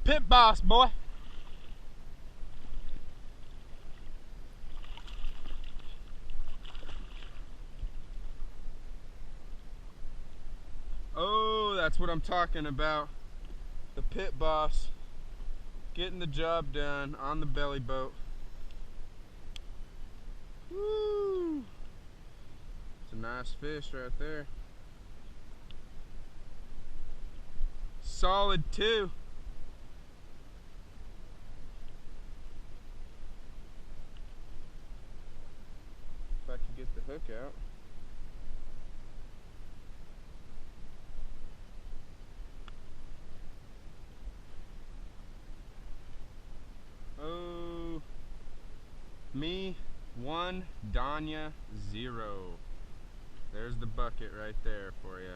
pit boss, boy. Oh, that's what I'm talking about. The pit boss getting the job done on the belly boat. Woo! It's a nice fish right there. Solid too. If I could get the hook out. Oh, me 1, Danya 0. There's the bucket right there for you.